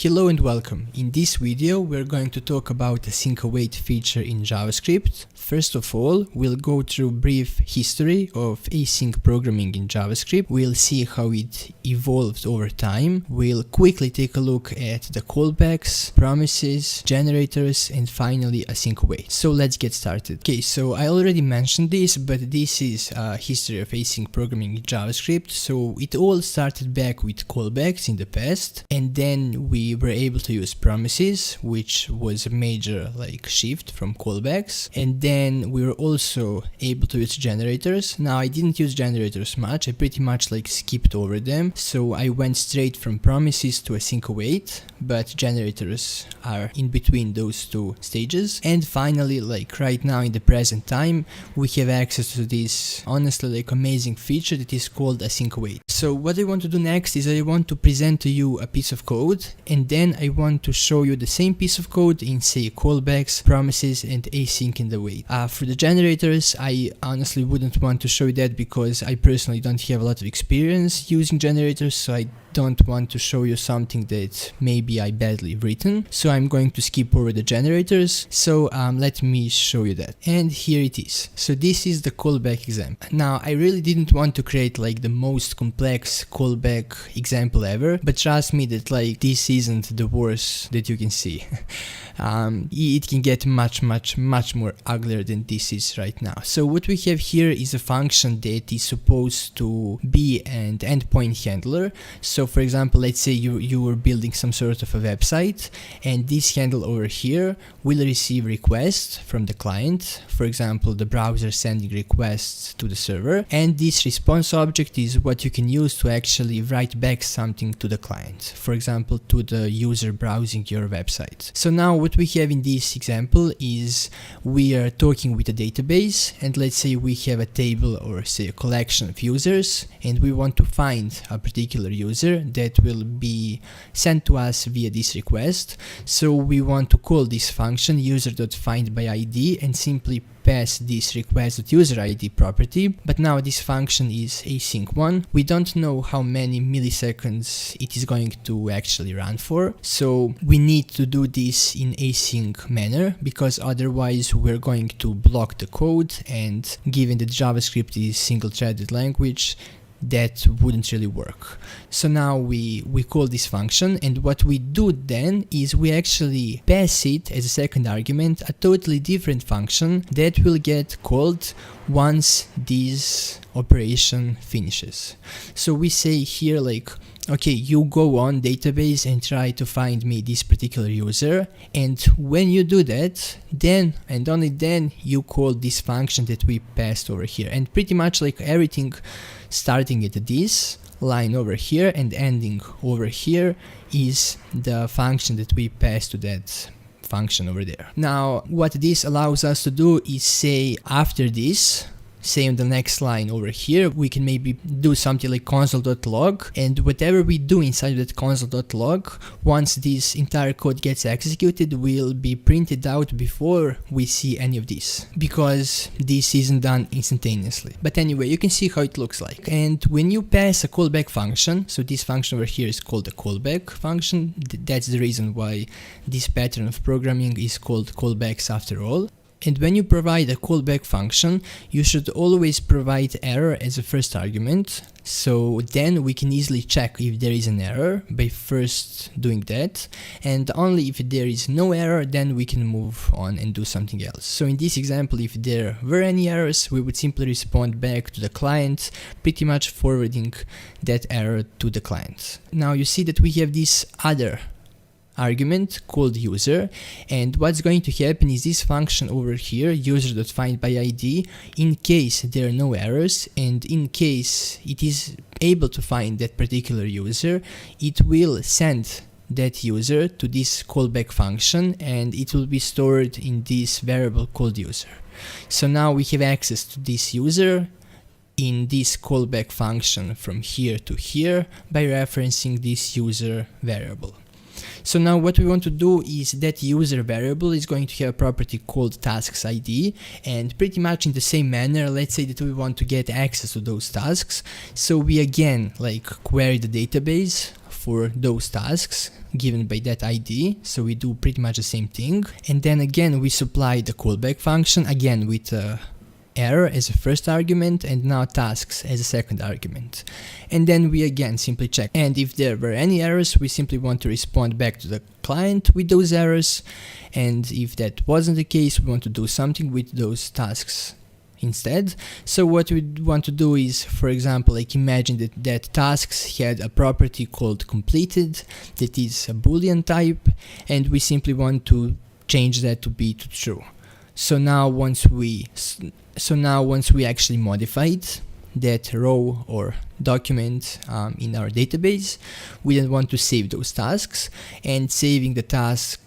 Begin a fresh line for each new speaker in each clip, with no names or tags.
Hello and welcome. In this video we're going to talk about the async await feature in JavaScript. First of all, we'll go through brief history of async programming in JavaScript. We'll see how it evolved over time. We'll quickly take a look at the callbacks, promises, generators, and finally async await. So let's get started. Okay, so I already mentioned this, but this is a history of async programming in JavaScript. So it all started back with callbacks in the past, and then we were able to use promises, which was a major shift from callbacks, and then we were also able to use generators. Now I didn't use generators much, I pretty much skipped over them, so I went straight from promises to async await, but generators are in between those two stages. And finally, right now in the present time, we have access to this honestly amazing feature that is called async await. So what I want to do next is I want to present to you a piece of code, and then I want to show you the same piece of code in, say, callbacks, promises, and async and await. For the generators, I honestly wouldn't want to show you that because I personally don't have a lot of experience using generators, so I don't want to show you something that maybe I badly written, so I'm going to skip over the generators. So let me show you that, and here it is. So this is the callback example. Now I really didn't want to create the most complex callback example ever, but trust me that this isn't the worst that you can see. It can get much more uglier than this is right now. So what we have here is a function that is supposed to be an endpoint handler. So for example, let's say you were building some sort of a website, and this handle over here will receive requests from the client. For example, the browser sending requests to the server, and this response object is what you can use to actually write back something to the client, for example to the user browsing your website. So now what we have in this example is we are talking with a database, and let's say we have a table or say a collection of users, and we want to find a particular user that will be sent to us via this request. So we want to call this function user.findById and simply pass this request.userid property, but now this function is async one. We don't know how many milliseconds it is going to actually run for, so we need to do this in async manner because otherwise we're going to block the code, and given that JavaScript is single-threaded language, that wouldn't really work. So now we call this function, and what we do then is we actually pass it as a second argument a totally different function that will get called once this operation finishes. So we say here okay, you go on database and try to find me this particular user, and when you do that, then and only then you call this function that we passed over here. And pretty much everything starting at this line over here and ending over here is the function that we pass to that function over there. Now what this allows us to do is say after this, say on the next line over here, we can maybe do something like console.log, and whatever we do inside that console.log, once this entire code gets executed, will be printed out before we see any of this, because this isn't done instantaneously. But anyway, you can see how it looks like. And when you pass a callback function, so this function over here is called a callback function, that's the reason why this pattern of programming is called callbacks after all. And when you provide a callback function, you should always provide error as a first argument. So then we can easily check if there is an error by first doing that. And only if there is no error, then we can move on and do something else. So in this example, if there were any errors, we would simply respond back to the client, pretty much forwarding that error to the client. Now you see that we have this other argument called user, and what's going to happen is this function over here, user.findById, in case there are no errors and in case it is able to find that particular user, it will send that user to this callback function, and it will be stored in this variable called user. So now we have access to this user in this callback function from here to here by referencing this user variable. So now what we want to do is that user variable is going to have a property called tasks ID, and pretty much in the same manner, let's say that we want to get access to those tasks. So we again query the database for those tasks given by that ID, so we do pretty much the same thing. And then again we supply the callback function again with error as a first argument and now tasks as a second argument. And then we again simply check, and if there were any errors we simply want to respond back to the client with those errors, and if that wasn't the case we want to do something with those tasks instead. So what we want to do is, for example, like imagine that tasks had a property called completed that is a boolean type, and we simply want to change that to be true. So now once we actually modified that row or document in our database, we then want to save those tasks, and saving the tasks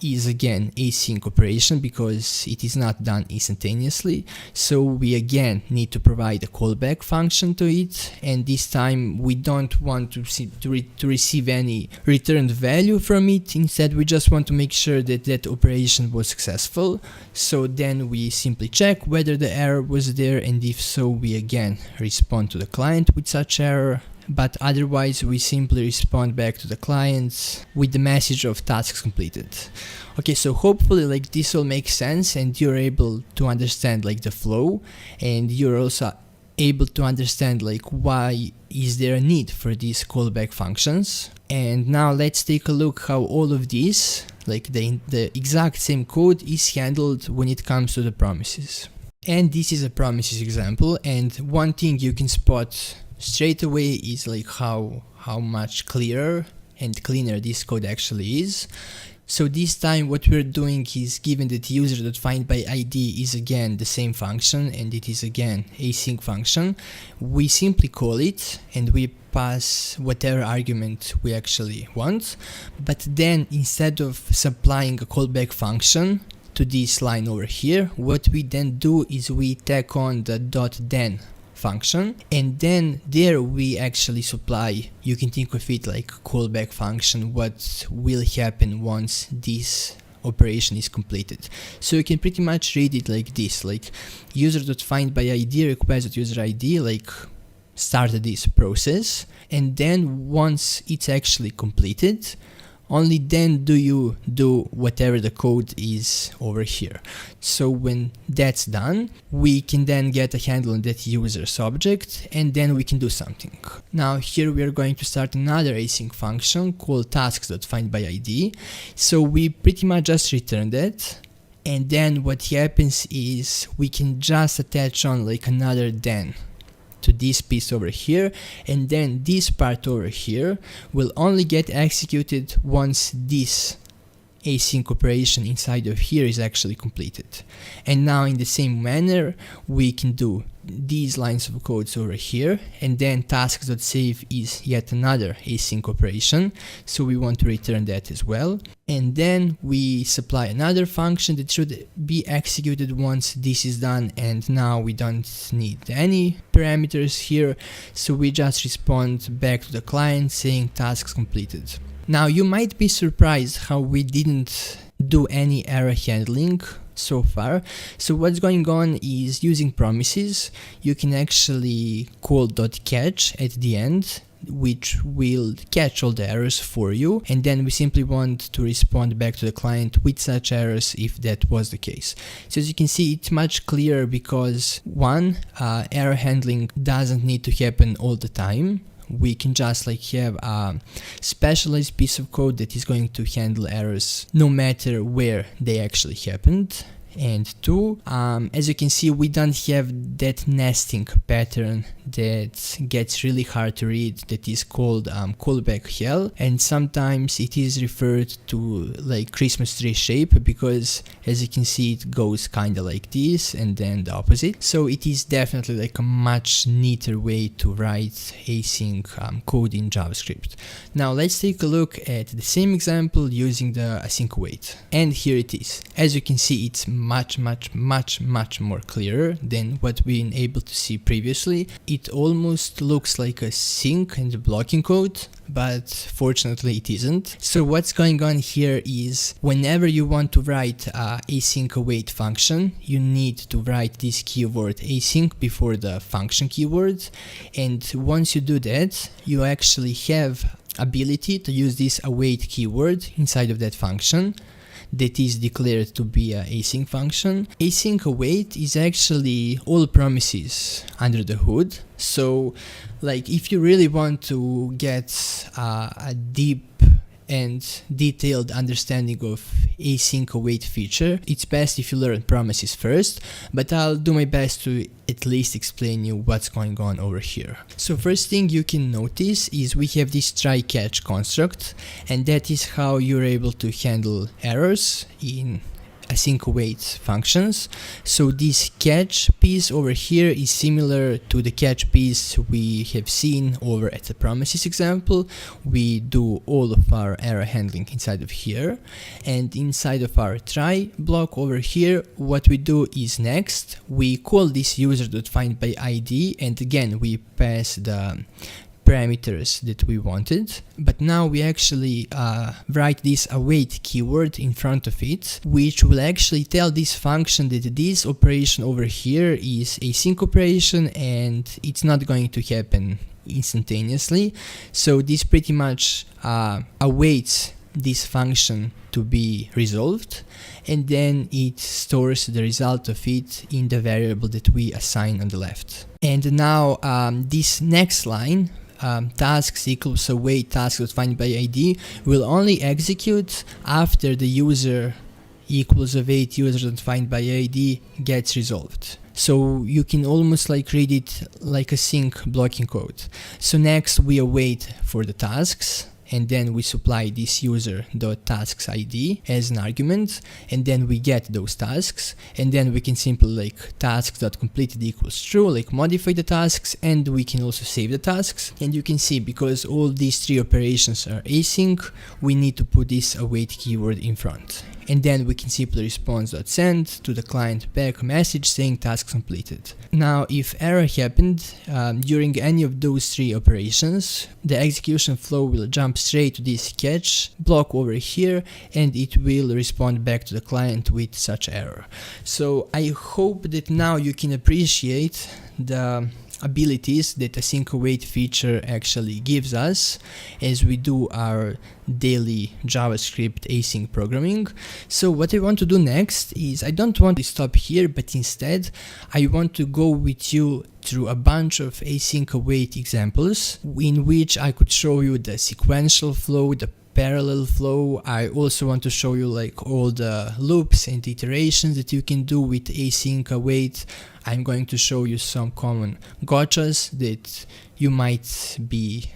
is again async operation because it is not done instantaneously. So we again need to provide a callback function to it, and this time we don't want to receive any returned value from it. Instead we just want to make sure that that operation was successful. So then we simply check whether the error was there, and if so we again respond to the client with such error, but otherwise we simply respond back to the clients with the message of tasks completed. Okay, so hopefully like this all makes sense and you're able to understand like the flow, and you're also able to understand like why is there a need for these callback functions. And now let's take a look how all of these, like the exact same code, is handled when it comes to the promises. And this is a promises example, and one thing you can spot straight away is like how much clearer and cleaner this code actually is. So this time what we're doing is, given that user.findById is again the same function and it is again async function, we simply call it and we pass whatever argument we actually want. But then instead of supplying a callback function to this line over here, what we then do is we tack on the .then function, and then there we actually supply, you can think of it like callback function, what will happen once this operation is completed. So you can pretty much read it like this, like user.findById requires user ID like started this process, and then once it's actually completed, only then do you do whatever the code is over here. So when that's done, we can then get a handle on that user's object, and then we can do something. Now here we are going to start another async function called tasks.findById. So we pretty much just return that, and then what happens is we can just attach on like another then to this piece over here, and then this part over here will only get executed once this async operation inside of here is actually completed. And now in the same manner we can do these lines of codes over here, and then tasks.save is yet another async operation, so we want to return that as well. And then we supply another function that should be executed once this is done, and now we don't need any parameters here, so we just respond back to the client saying tasks completed. Now you might be surprised how we didn't do any error handling so far. So what's going on is, using promises you can actually call .catch at the end, which will catch all the errors for you, and then we simply want to respond back to the client with such errors if that was the case. So as you can see, it's much clearer because one, error handling doesn't need to happen all the time. We can just like have a specialized piece of code that is going to handle errors no matter where they actually happened. And two, as you can see, we don't have that nesting pattern that gets really hard to read, that is called callback hell, and sometimes it is referred to like Christmas tree shape, because as you can see it goes kind of like this and then the opposite. So it is definitely like a much neater way to write async code in JavaScript. Now let's take a look at the same example using the async await, and here it is. As you can see, it's much more clearer than what we've been able to see previously. It almost looks like a sync and blocking code, but fortunately it isn't. So what's going on here is, whenever you want to write a async await function, you need to write this keyword async before the function keyword, and once you do that, you actually have ability to use this await keyword inside of that function that is declared to be a async function. Async await is actually all promises under the hood. So like if you really want to get a deep and detailed understanding of async await feature, it's best if you learn promises first, but I'll do my best to at least explain you what's going on over here. So first thing you can notice is we have this try catch construct, and that is how you're able to handle errors in async await functions. So this catch piece over here is similar to the catch piece we have seen over at the promises example. We do all of our error handling inside of here, and inside of our try block over here, what we do is next we call this user.findById, and again we pass the parameters that we wanted, but now we actually write this await keyword in front of it, which will actually tell this function that this operation over here is a async operation and it's not going to happen instantaneously. So this pretty much awaits this function to be resolved, and then it stores the result of it in the variable that we assign on the left. And now this next line, tasks equals await tasks.findById, will only execute after the user equals await user.findById gets resolved. So you can almost like read it like a sync blocking code. So next we await for the tasks, and then we supply this user.tasksId as an argument, and then we get those tasks, and then we can simply like tasks.completed equals true, like modify the tasks, and we can also save the tasks. And you can see, because all these three operations are async, we need to put this await keyword in front. And then we can simply response.send to the client back a message saying task completed. Now, if error happened during any of those three operations, the execution flow will jump straight to this catch block over here, and it will respond back to the client with such error. So I hope that now you can appreciate the abilities that async await feature actually gives us as we do our daily JavaScript async programming. So what I want to do next is, I don't want to stop here, but instead I want to go with you through a bunch of async await examples in which I could show you the sequential flow, the parallel flow. I also want to show you like all the loops and iterations that you can do with async await. I'm going to show you some common gotchas that you might be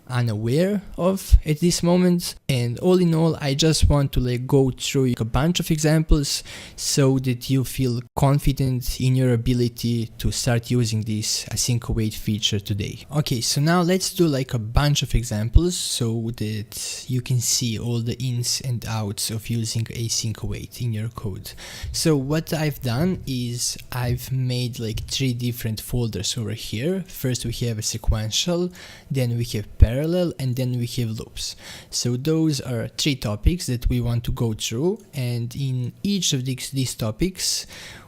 unaware of at this moment, and all in all I just want to like go through a bunch of examples so that you feel confident in your ability to start using this async await feature today. Okay, so now let's do like a bunch of examples so that you can see all the ins and outs of using async await in your code. So what I've done is I've made like three different folders over here. First we have a sequential, then we have parallel, and then we have loops. So those are three topics that we want to go through, and in each of these topics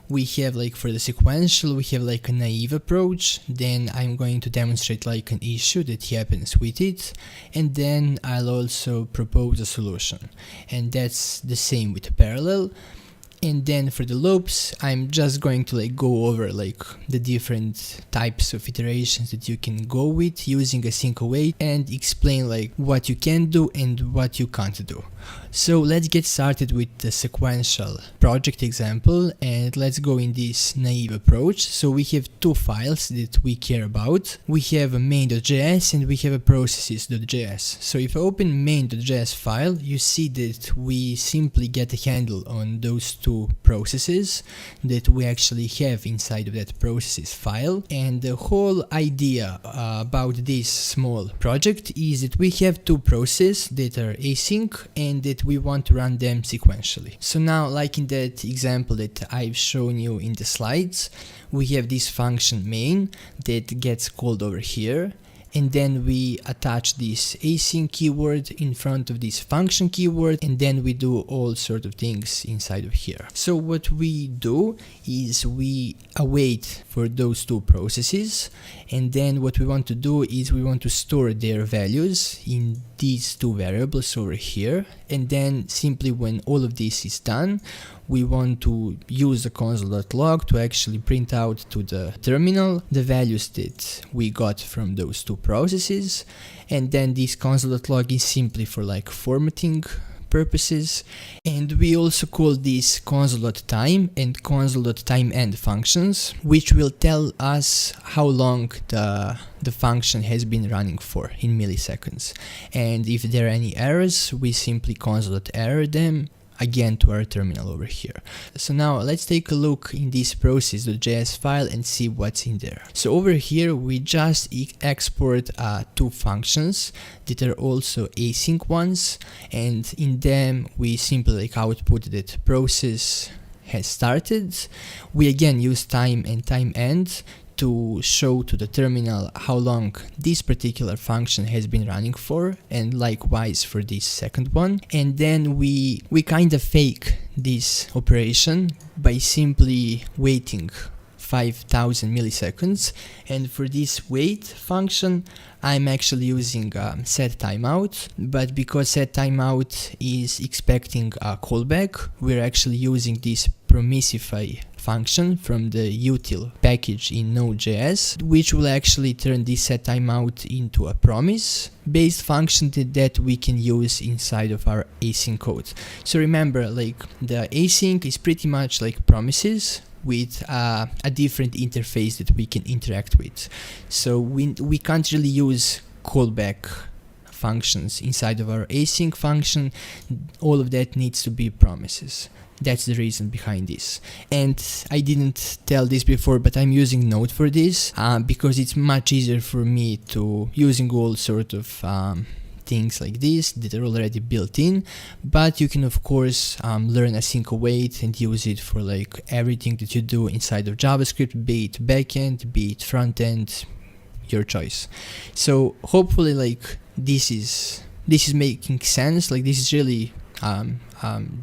we have like, for the sequential, we have like a naive approach, then I'm going to demonstrate like an issue that happens with it, and then I'll also propose a solution, and that's the same with the parallel. And then for the loops, I'm just going to like go over like the different types of iterations that you can go with using async await, and explain like what you can do and what you can't do. So let's get started with the sequential project example, and let's go in this naive approach. So we have two files that we care about. We have a main.js and we have a processes.js. So if I open main.js file, you see that we simply get a handle on those two processes that we actually have inside of that processes file. And the whole idea about this small project is that we have two processes that are async and that we want to run them sequentially. So now, like in that example that I've shown you in the slides, we have this function main that gets called over here, and then we attach this async keyword in front of this function keyword, and then we do all sort of things inside of here. So what we do is we await for those two processes, and then what we want to do is we want to store their values in these two variables over here, and then simply when all of this is done, we want to use the console.log to actually print out to the terminal the values that we got from those two processes, and then this console.log is simply for like formatting purposes. And we also call this console.time and console.timeEnd functions, which will tell us how long the function has been running for in milliseconds. And if there are any errors, we simply console.error them again to our terminal over here. So now let's take a look in this process.js file and see what's in there. So over here we just export two functions that are also async ones, and in them we simply like output that process has started. We again use time and timeEnd to show to the terminal how long this particular function has been running for, and likewise for this second one. And then we kind of fake this operation by simply waiting 5000 milliseconds, and for this wait function I'm actually using set timeout, but because set timeout is expecting a callback, we're actually using this promissify function from the util package in Node.js, which will actually turn this set timeout into a promise based function that we can use inside of our async code. So remember, like the async is pretty much like promises with a different interface that we can interact with. So we can't really use callback functions inside of our async function. All of that needs to be promises. That's the reason behind this. And I didn't tell this before, but I'm using Node for this because it's much easier for me to using all sort of things like this that are already built in. But you can of course learn async await and use it for like everything that you do inside of JavaScript, be it backend, be it frontend, your choice. So hopefully like this is making sense. Like this is really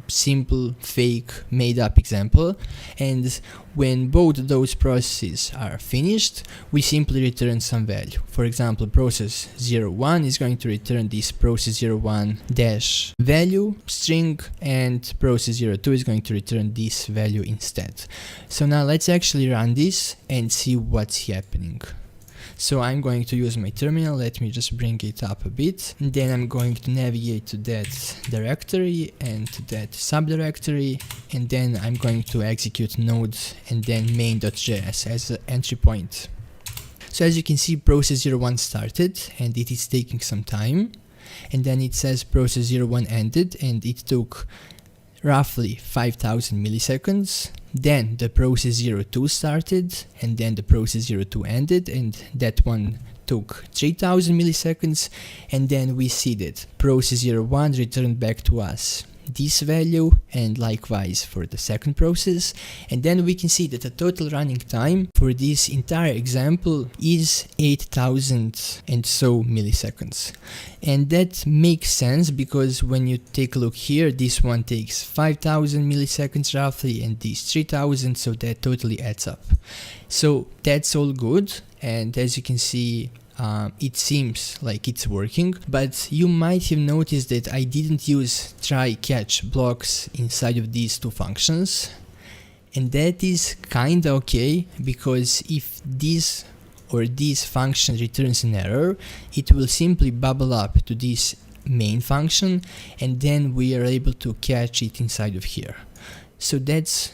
simple, fake, made up example, and when both those processes are finished, we simply return some value. For example, process 01 is going to return this process 01 dash value string, and process 02 is going to return this value instead. So now let's actually run this and see what's happening. So I'm going to use my terminal. Let me just bring it up a bit. And then I'm going to navigate to that directory and to that subdirectory. And then I'm going to execute node and then main.js as an entry point. So as you can see, process 01 started and it is taking some time. And then it says process 01 ended and it took roughly 5000 milliseconds. Then the process 02 started and then the process 02 ended, and that one took 3000 milliseconds. And then we see that process 01 returned back to us this value, and likewise for the second process. And then we can see that the total running time for this entire example is 8000 and so milliseconds. And that makes sense because when you take a look here, this one takes 5000 milliseconds roughly and this 3000, so that totally adds up. So that's all good, and as you can see, it seems like it's working, but you might have noticed that I didn't use try catch blocks inside of these two functions, and that is kinda okay, because if this or this function returns an error, it will simply bubble up to this main function, and then we are able to catch it inside of here. So that's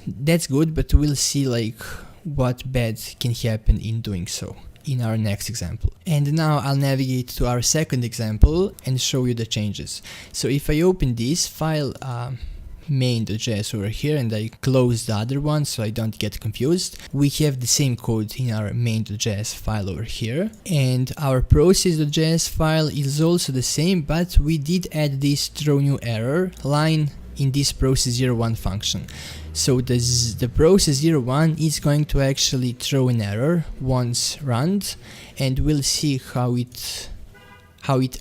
good, but we'll see like what bad can happen in doing so in our next example. And now I'll navigate to our second example and show you the changes. So if I open this file, main.js over here, and I close the other one so I don't get confused, we have the same code in our main.js file over here, and our process.js file is also the same, but we did add this throw new error line in this process 01 function. So the process 01 is going to actually throw an error once run, and we'll see how it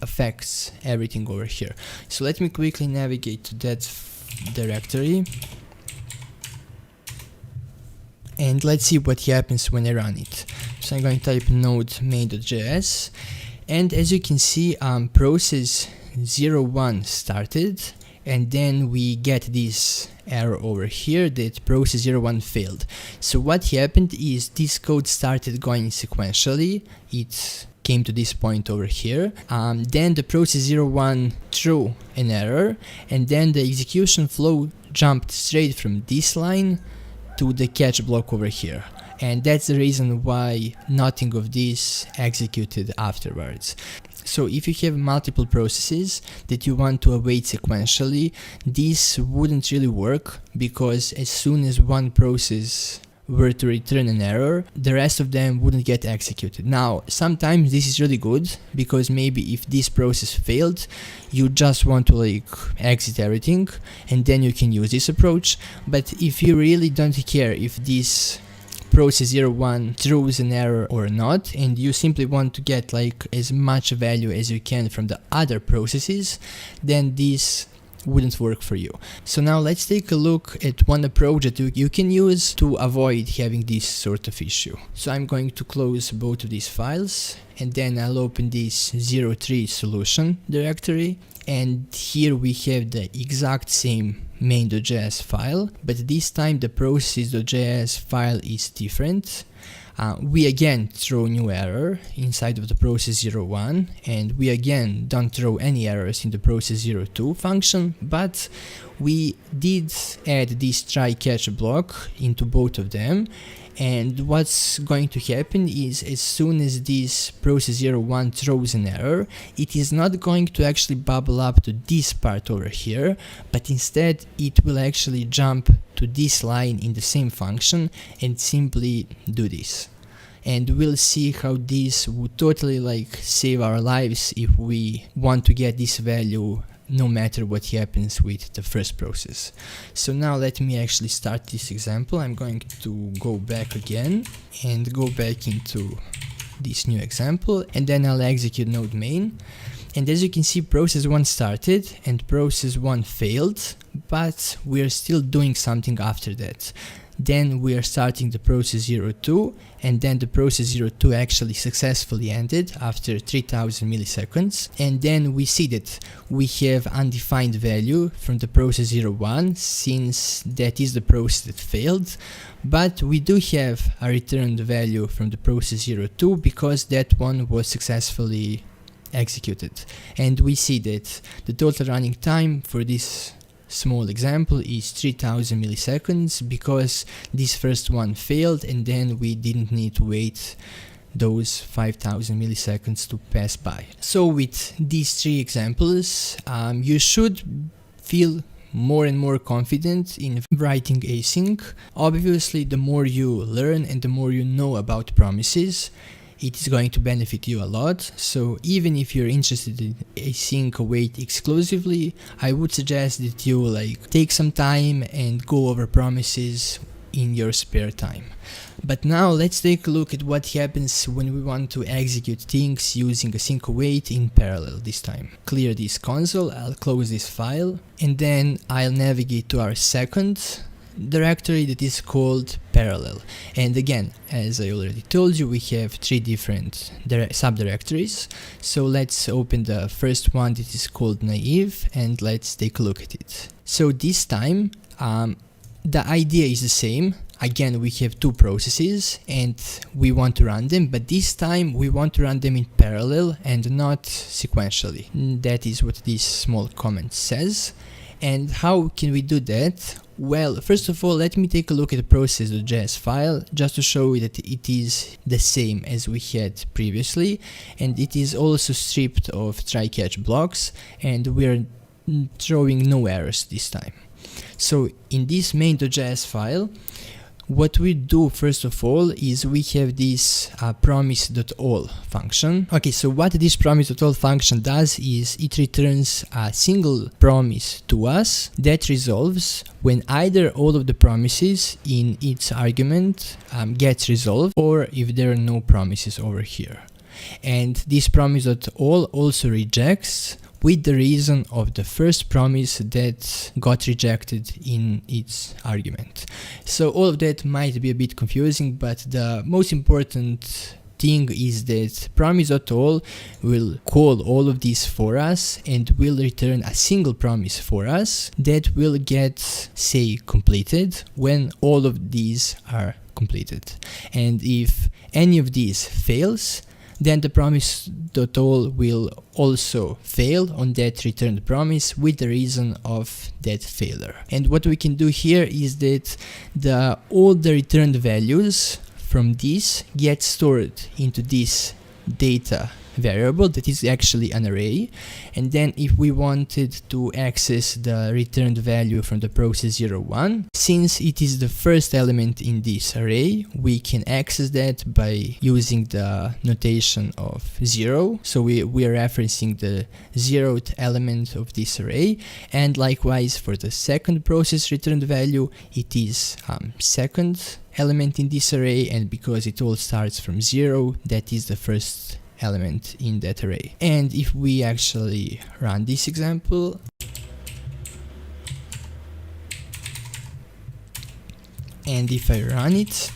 affects everything over here. So let me quickly navigate to that directory, and let's see what happens when I run it. So I'm going to type node main.js, and as you can see, process 01 started, and then we get this error over here that process 01 failed. So what happened is this code started going sequentially. It came to this point over here. Then the process 01 threw an error, and then the execution flow jumped straight from this line to the catch block over here. And that's the reason why nothing of this executed afterwards. So if you have multiple processes that you want to await sequentially, this wouldn't really work, because as soon as one process were to return an error, the rest of them wouldn't get executed. Now, sometimes this is really good, because maybe if this process failed, you just want to exit everything, and then you can use this approach. But if you really don't care if this process 01 throws an error or not, and you simply want to get as much value as you can from the other processes, then this wouldn't work for you. So now let's take a look at one approach that you can use to avoid having this sort of issue. So I'm going to close both of these files, and then I'll open this 03 solution directory, and here we have the exact same main.js file, but this time the process.js file is different. We again throw new error inside of the process 01, and we again don't throw any errors in the process 02 function, but we did add this try catch block into both of them. And what's going to happen is, as soon as this process 01 throws an error, it is not going to actually bubble up to this part over here, but instead it will actually jump to this line in the same function and simply do this. And we'll see how this would totally save our lives if we want to get this value no matter what happens with the first process. So now let me actually start this example. I'm going to go back again and go back into this new example, and then I'll execute node main. And as you can see, process 1 started and process 1 failed, but we're still doing something after that. Then we are starting the process 02, and then the process 02 actually successfully ended after 3000 milliseconds. And then we see that we have undefined value from the process 01, since that is the process that failed, but we do have a returned value from the process 02 because that one was successfully executed. And we see that the total running time for this small example is 3000 milliseconds, because this first one failed, and then we didn't need to wait those 5000 milliseconds to pass by. So with these 3 examples, you should feel more and more confident in writing async. Obviously, the more you learn and the more you know about promises, it is going to benefit you a lot. So even if you're interested in async await exclusively, I would suggest that you take some time and go over promises in your spare time. But now let's take a look at what happens when we want to execute things using async await in parallel this time. Clear this console, I'll close this file, and then I'll navigate to our second directory that is called parallel. And again, as I already told you, we have 3 different subdirectories. So let's open the first one that is called naive, and let's take a look at it. So this time the idea is the same. Again, we have 2 processes and we want to run them, but this time we want to run them in parallel and not sequentially. That is what this small comment says. And how can we do that? Well, first of all, let me take a look at the process.js file just to show you that it is the same as we had previously, and it is also stripped of try-catch blocks, and we're throwing no errors this time. So in this main.js file, what we do first of all is we have this promise.all function. Okay, so what this promise.all function does is it returns a single promise to us that resolves when either all of the promises in its argument gets resolved, or if there are no promises over here. And this promise.all also rejects with the reason of the first promise that got rejected in its argument. So all of that might be a bit confusing, but the most important thing is that promise.all will call all of these for us and will return a single promise for us that will get, say, completed when all of these are completed. And if any of these fails, then the promise.all will also fail on that returned promise with the reason of that failure. And what we can do here is that all the returned values from this get stored into this data variable that is actually an array, and then if we wanted to access the returned value from the process 01, since it is the first element in this array, we can access that by using the notation of 0. So we are referencing the 0th element of this array, and likewise for the second process returned value, it is second element in this array, and because it all starts from 0, that is the first element in that array. And if we actually run this example, and if I run it,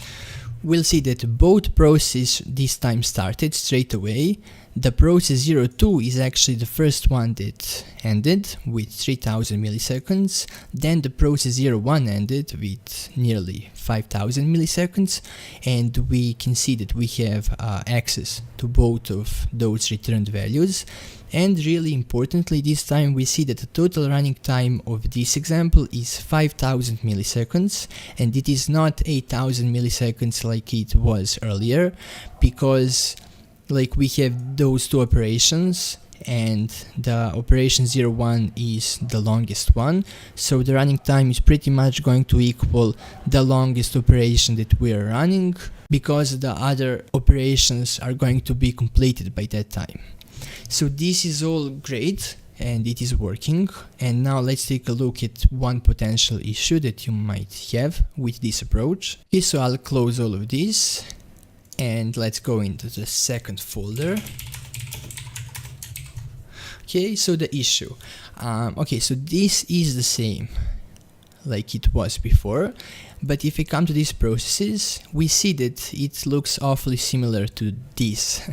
we'll see that both processes this time started straight away. The process 02 is actually the first one that ended with 3000 milliseconds, then the process 01 ended with nearly 5000 milliseconds, and we can see that we have access to both of those returned values. And really importantly, this time we see that the total running time of this example is 5000 milliseconds, and it is not 8000 milliseconds like it was earlier, because like we have those two operations, and the operation 01 is the longest one, so the running time is pretty much going to equal the longest operation that we are running, because the other operations are going to be completed by that time. So this is all great and it is working. And now let's take a look at one potential issue that you might have with this approach. Okay, so I'll close all of this and let's go into the second folder. Okay, so the issue. Okay, so this is the same like it was before, but if we come to these processes, we see that it looks awfully similar to this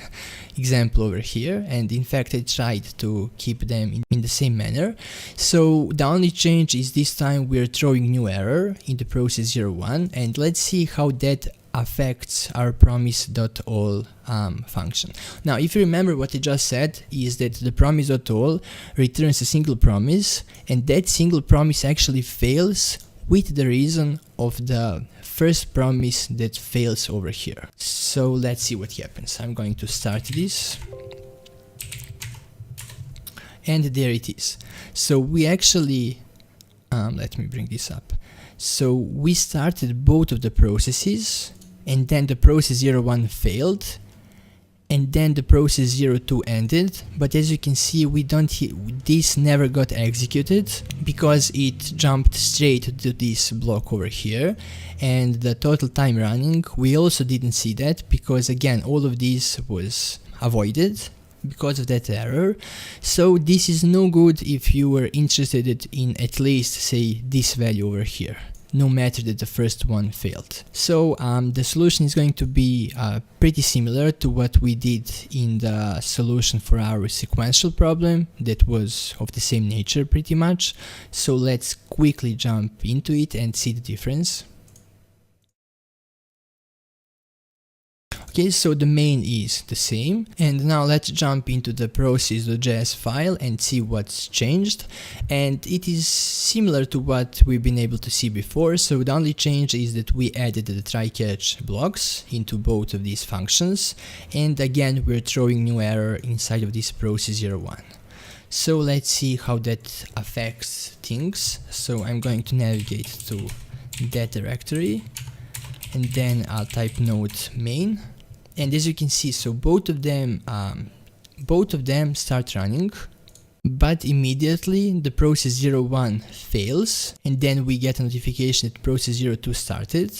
example over here, and in fact I tried to keep them in the same manner. So the only change is this time we're throwing new error in the process 01, and let's see how that affects our promise.all function. Now, if you remember what I just said is that the promise.all returns a single promise, and that single promise actually fails with the reason of the first promise that fails over here. So let's see what happens. I'm going to start this. And there it is. So we actually, let me bring this up. So we started both of the processes, and then the process 01 failed, and then the process 02 ended, but as you can see, this never got executed because it jumped straight to this block over here. And the total time running, we also didn't see that because again all of this was avoided because of that error. So this is no good if you were interested in at least say this value over here, no matter that the first one failed. So the solution is going to be pretty similar to what we did in the solution for our sequential problem that was of the same nature pretty much. So let's quickly jump into it and see the difference. Okay, so the main is the same, and now let's jump into the process.js file and see what's changed. And it is similar to what we've been able to see before, so the only change is that we added the try-catch blocks into both of these functions, and again we're throwing new error inside of this process 01. So let's see how that affects things. So I'm going to navigate to that directory. and then I'll type node main, and as you can see, so both of them start running, but immediately the process 01 fails, and then we get a notification that process 02 started.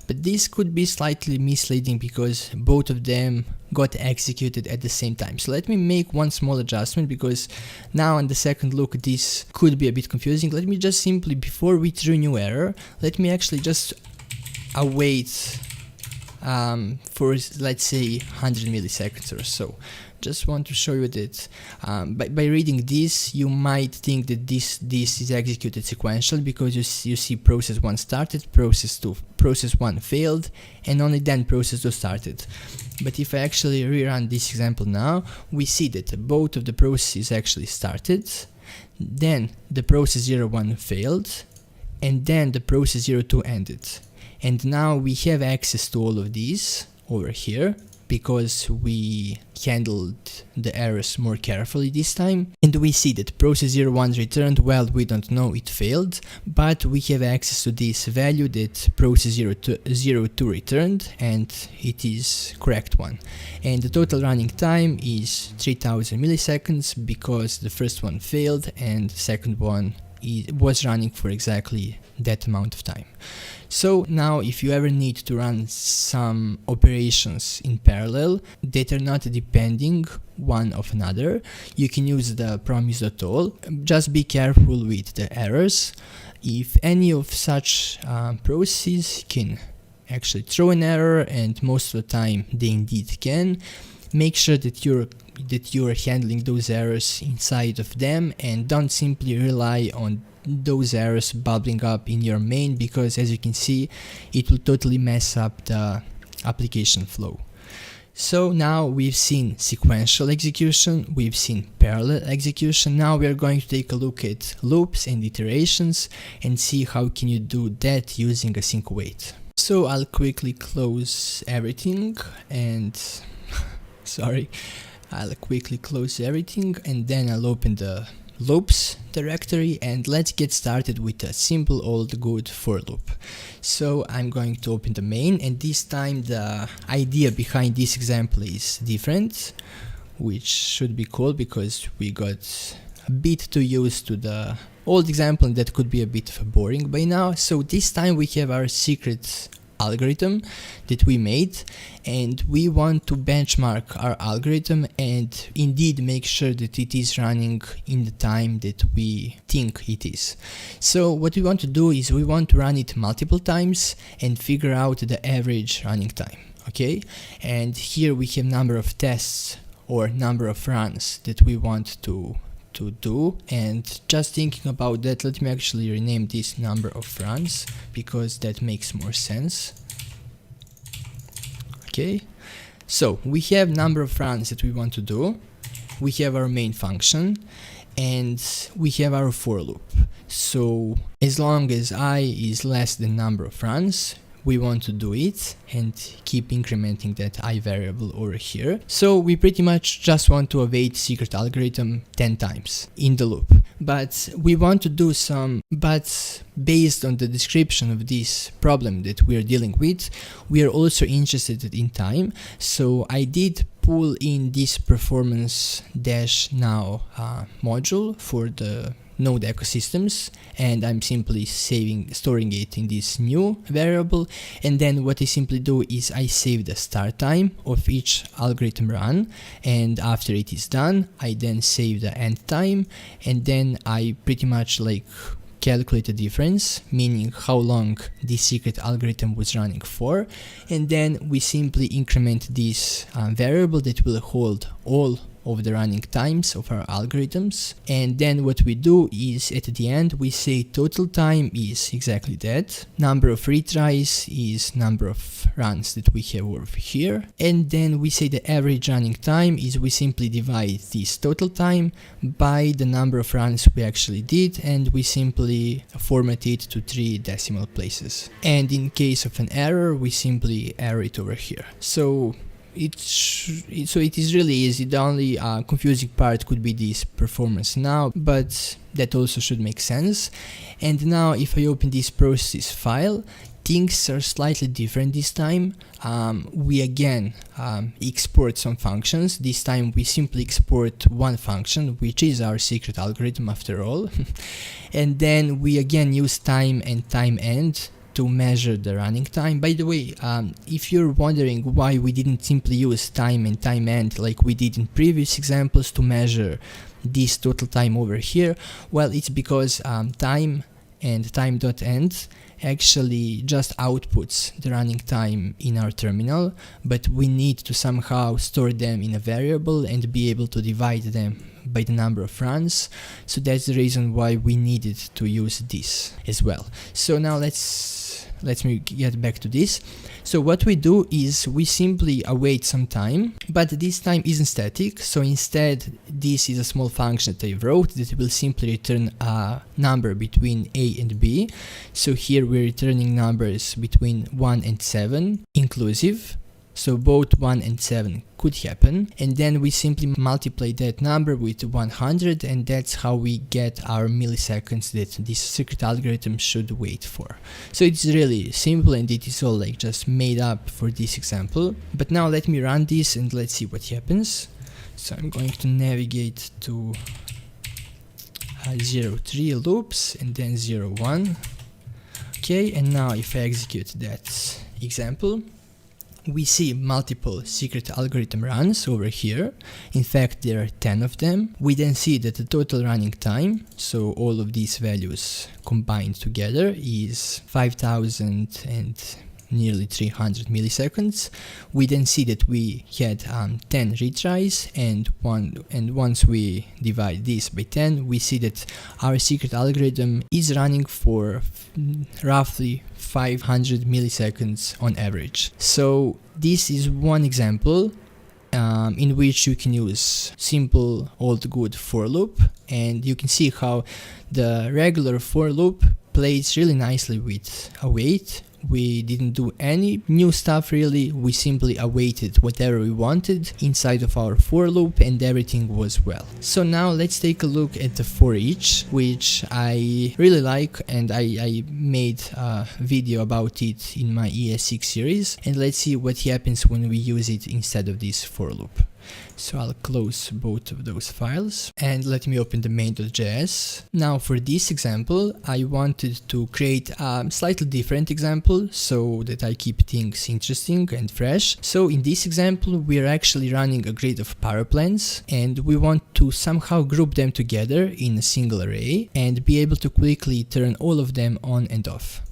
But this could be slightly misleading because both of them got executed at the same time. So let me make one small adjustment, because now on the second look this could be a bit confusing. Let me just simply, before we throw new error, let me actually just await for, let's say, 100 milliseconds or so. Just want to show you that by reading this, you might think that this is executed sequential, because you see process 1 started, process 1 failed, and only then process 2 started. But if I actually rerun this example now, we see that both of the processes actually started, then the process 01 failed, and then the process 02 ended. And now we have access to all of these over here, because we handled the errors more carefully this time. And we see that process 01 returned, well, we don't know, it failed, but we have access to this value that process 02 returned, and it is correct one. And the total running time is 3000 milliseconds, because the first one failed and the second one was running for exactly that amount of time. So now if you ever need to run some operations in parallel that are not depending one of another, you can use the promise.all. Just be careful with the errors. If any of such processes can actually throw an error, and most of the time they indeed can, make sure that you're handling those errors inside of them, and don't simply rely on those errors bubbling up in your main, because as you can see, it will totally mess up the application flow. So now we've seen sequential execution, we've seen parallel execution. Now we are going to take a look at loops and iterations and see how can you do that using async await. So I'll quickly close everything and I'll quickly close everything, and then I'll open the loops directory, and let's get started with a simple old good for loop. So I'm going to open the main, and this time the idea behind this example is different, which should be cool because we got a bit too used to the old example, and that could be a bit boring by now. So this time we have our secret algorithm that we made, and we want to benchmark our algorithm and indeed make sure that it is running in the time that we think it is. So what we want to do is we want to run it multiple times and figure out the average running time. Okay, and here we have number of tests or number of runs that we want to do, and just thinking about that, let me actually rename this number of runs because that makes more sense. Okay, so we have number of runs that we want to do, we have our main function, and we have our for loop. So as long as I is less than number of runs, we want to do it and keep incrementing that I variable over here. So we pretty much just want to await secret algorithm 10 times in the loop. But we want to do but based on the description of this problem that we are dealing with, we are also interested in time. So I did pull in this performance-now module for the Node ecosystems, and I'm simply storing it in this new variable. And then what I simply do is I save the start time of each algorithm run, and after it is done, I then save the end time, and then I pretty much calculate the difference, meaning how long this secret algorithm was running for, and then we simply increment this variable that will hold all of the running times of our algorithms. And then what we do is at the end we say total time is exactly that, number of retries is number of runs that we have over here, and then we say the average running time is we simply divide this total time by the number of runs we actually did, and we simply format it to 3 decimal places. And in case of an error, we simply error it over here. So it is really easy. The only confusing part could be this performance now, but that also should make sense. And now if I open this process file, things are slightly different this time. We again export some functions. This time we simply export one function, which is our secret algorithm after all. And then we again use time and time end to measure the running time. By the way, if you're wondering why we didn't simply use time and time end like we did in previous examples to measure this total time over here, well, it's because time and time.end actually just outputs the running time in our terminal, but we need to somehow store them in a variable and be able to divide them by the number of runs. So that's the reason why we needed to use this as well. So now let me get back to this. So what we do is we simply await some time, but this time isn't static. So instead, this is a small function that I wrote that will simply return a number between A and B. So here we're returning numbers between 1 and 7 inclusive. So both 1 and 7 could happen, and then we simply multiply that number with 100, and that's how we get our milliseconds that this secret algorithm should wait for. So it's really simple, and it is all like just made up for this example. But now let me run this and let's see what happens. So I'm going to navigate to 0, 3 loops and then 0, 1. Okay, and now if I execute that example, we see multiple secret algorithm runs over here. In fact, there are 10 of them. We then see that the total running time, so all of these values combined together, is 5000 and nearly 300 milliseconds. We then see that we had 10 retries, and once we divide this by 10, we see that our secret algorithm is running for roughly 500 milliseconds on average. So this is one example in which you can use simple old good for loop, and you can see how the regular for loop plays really nicely with await. We didn't do any new stuff really, we simply awaited whatever we wanted inside of our for loop and everything was well. So now let's take a look at the for each, which I really like, and I made a video about it in my ES6 series, and let's see what happens when we use it instead of this for loop. So I'll close both of those files and let me open the main.js. Now for this example, I wanted to create a slightly different example so that I keep things interesting and fresh. So in this example, we're actually running a grid of power plants, and we want to somehow group them together in a single array and be able to quickly turn all of them on and off.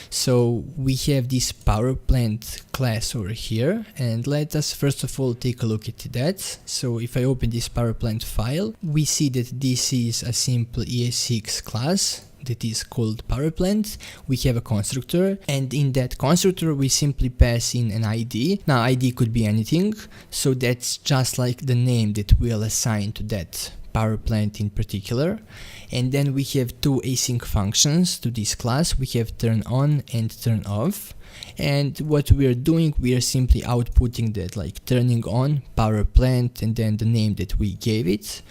So we have this power plant class over here, and let us first of all take a look at that. So if I open this power plant file, we see that this is a simple ES6 class that is called power plant. We have a constructor, and in that constructor we simply pass in an ID. Now ID could be anything, so that's just like the name that we'll assign to that power plant in particular. And then we have two async functions to this class. We have turn on and turn off, and what we are doing, we are simply outputting that, like turning on power plant and then the name that we gave it,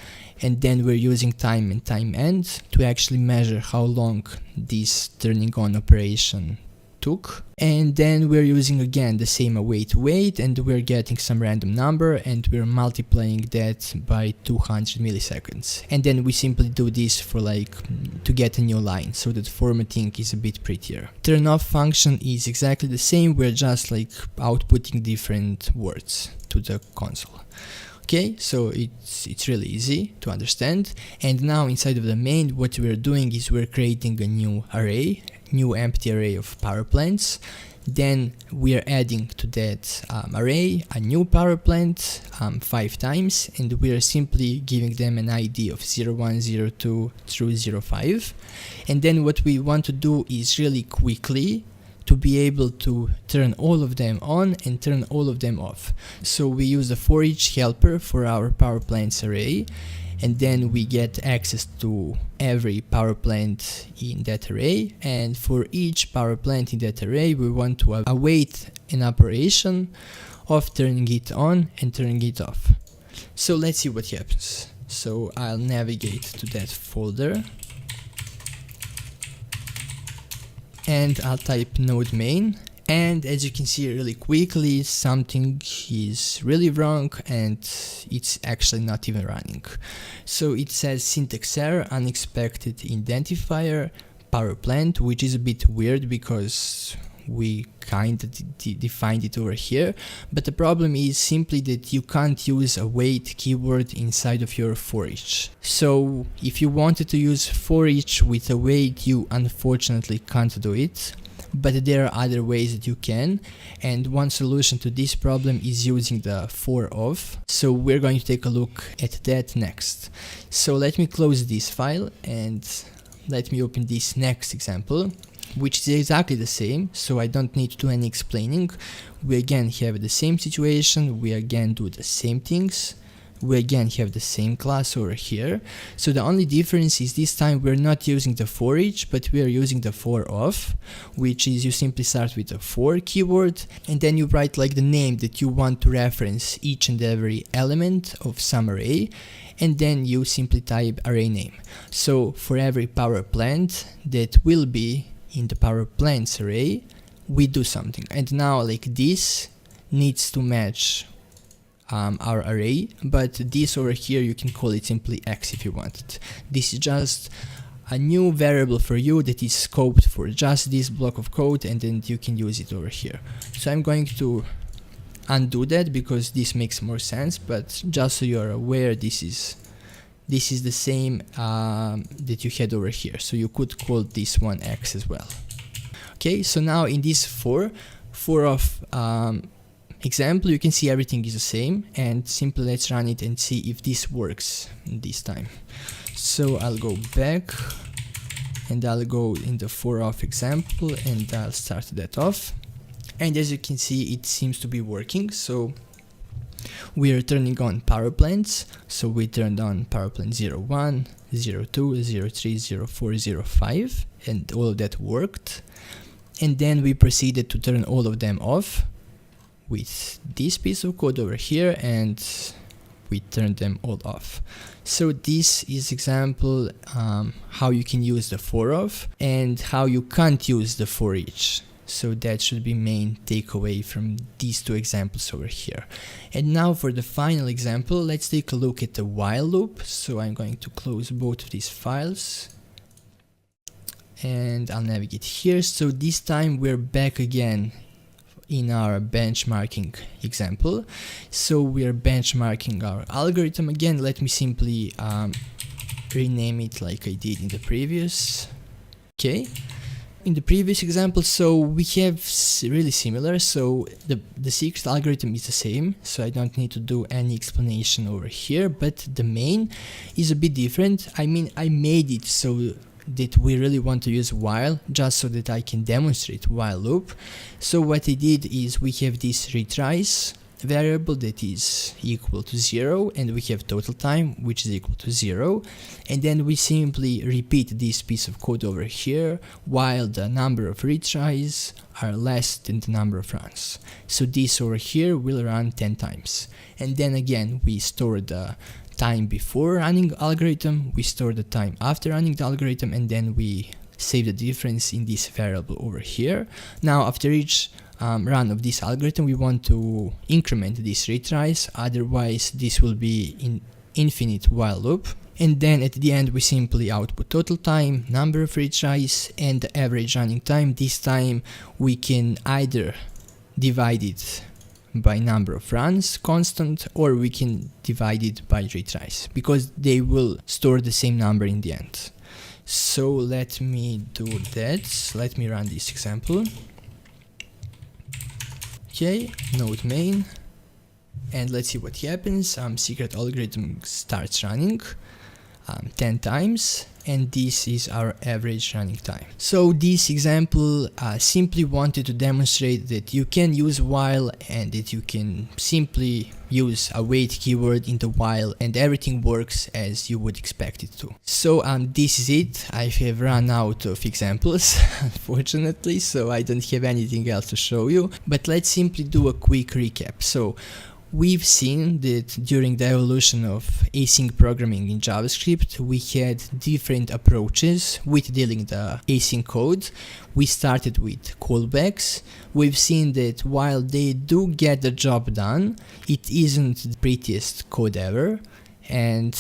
and then we're using time and time end to actually measure how long this turning on operation took. And then we're using again the same await wait, and we're getting some random number and we're multiplying that by 200 milliseconds. And then we simply do this for to get a new line so that formatting is a bit prettier. Turn off function is exactly the same, we're just outputting different words to the console. Okay, so it's really easy to understand. And now inside of the main, what we're doing is we're creating a new array, new empty array of power plants. Then we are adding to that array a new power plant 5 times, and we are simply giving them an ID of 01, 02 through 05. And then what we want to do is really quickly to be able to turn all of them on and turn all of them off. So we use the for each helper for our power plants array, and then we get access to every power plant in that array, and for each power plant in that array we want to await an operation of turning it on and turning it off. So let's see what happens. So I'll navigate to that folder. and I'll type node main. And as you can see really quickly, something is really wrong and it's actually not even running. So it says syntax error, unexpected identifier, power plant, which is a bit weird because we kind of defined it over here, but the problem is simply that you can't use a wait keyword inside of your for each. So if you wanted to use for each with a wait, you unfortunately can't do it. But there are other ways that you can, and one solution to this problem is using the for of. So we're going to take a look at that next. So let me close this file and let me open this next example, which is exactly the same, so I don't need to do any explaining. We again have the same situation, we again do the same things. We again have the same class over here. So the only difference is this time we're not using the for each, but we are using the for of, which is you simply start with a for keyword and then you write like the name that you want to reference each and every element of some array, and then you simply type array name. So for every power plant that will be in the power plants array, we do something. And now like this needs to match our array, but this over here you can call it simply x if you want it. This is just a new variable for you that is scoped for just this block of code, and then you can use it over here. So I'm going to undo that because this makes more sense, but just so you're aware, this is the same that you had over here, so you could call this one x as well. Okay, so now in this for of example, you can see everything is the same, and simply let's run it and see if this works this time. So I'll go back and I'll go in the for of example and I'll start that off, and as you can see it seems to be working. So we are turning on power plants, so we turned on power plant 01, 02, 03, 04, 05, and all of that worked, and then we proceeded to turn all of them off with this piece of code over here, and we turned them all off. So this is example how you can use the for of and how you can't use the for each. So that should be main takeaway from these two examples over here. And now for the final example, let's take a look at the while loop. So I'm going to close both of these files and I'll navigate here. So this time we're back again in our benchmarking example. So we are benchmarking our algorithm again. Let me simply rename it like I did in the previous. Okay, in the previous example, so we have really similar. So the secret algorithm is the same, so I don't need to do any explanation over here, but the main is a bit different. I mean, I made it so that we really want to use while, just so that I can demonstrate while loop. So what I did is we have this retries variable that is equal to 0, and we have total time which is equal to 0, and then we simply repeat this piece of code over here while the number of retries are less than the number of runs. So this over here will run 10 times, and then again we store the time before running algorithm, we store the time after running the algorithm, and then we save the difference in this variable over here. Now after each run of this algorithm we want to increment these retries, otherwise this will be in infinite while loop, and then at the end we simply output total time, number of retries, and the average running time. This time we can either divide it by number of runs constant, or we can divide it by retries, because they will store the same number in the end. So let me do that. Let me run this example. Okay, node main, and let's see what happens. Secret algorithm starts running 10 times, and this is our average running time. So this example simply wanted to demonstrate that you can use while, and that you can simply use a wait keyword in the while, and everything works as you would expect it to. So this is it. I have run out of examples unfortunately, so I don't have anything else to show you, but let's simply do a quick recap. So We've seen that during the evolution of async programming in JavaScript, we had different approaches with dealing the async code. We started with callbacks. We've seen that while they do get the job done, it isn't the prettiest code ever, and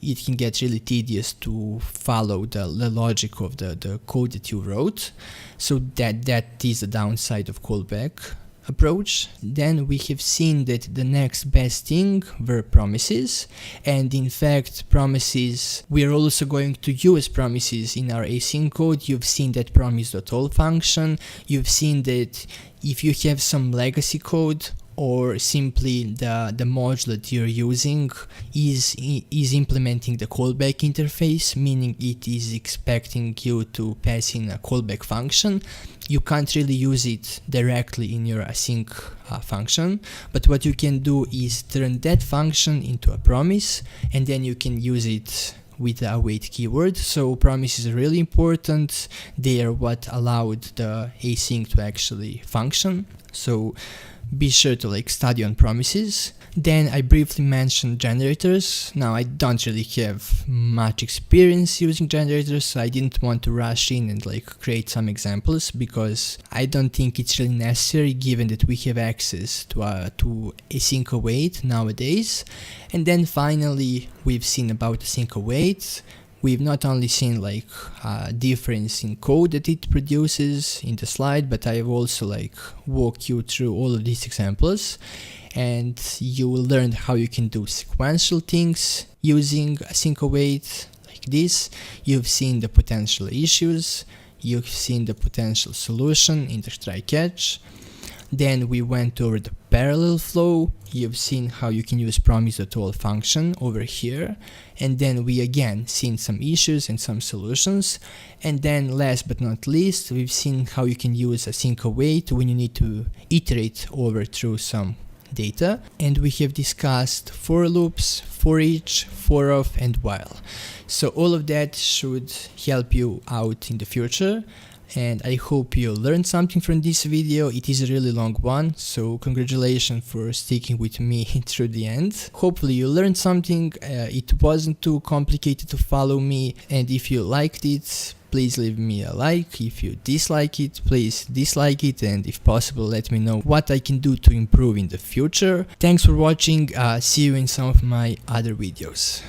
it can get really tedious to follow the logic of the code that you wrote. So that is the downside of callback approach. Then we have seen that the next best thing were promises, and in fact promises, we are also going to use promises in our async code. You've seen that promise.all function. You've seen that if you have some legacy code, or simply the module that you're using is implementing the callback interface, meaning it is expecting you to pass in a callback function, you can't really use it directly in your async function. But what you can do is turn that function into a promise, and then you can use it with the await keyword. So promises are really important. They are what allowed the async to actually function. So be sure to study on promises. Then I briefly mentioned generators. Now I don't really have much experience using generators, so I didn't want to rush in and create some examples, because I don't think it's really necessary given that we have access to async await nowadays. And then finally we've seen about async await. We've not only seen a difference in code that it produces in the slide, but I have also walked you through all of these examples, and you will learn how you can do sequential things using async await like this. You've seen the potential issues, you've seen the potential solution in the try catch. Then we went over the parallel flow. You've seen how you can use promise.all function over here. And then we again seen some issues and some solutions. And then last but not least, we've seen how you can use async await when you need to iterate over through some data. And we have discussed for loops, for each, for of, and while. So all of that should help you out in the future. And I hope you learned something from this video. It is a really long one, so congratulations for sticking with me through the end. Hopefully you learned something. It wasn't too complicated to follow me, and if you liked it, please leave me a like. If you dislike it, please dislike it, and if possible, let me know what I can do to improve in the future. Thanks for watching. See you in some of my other videos.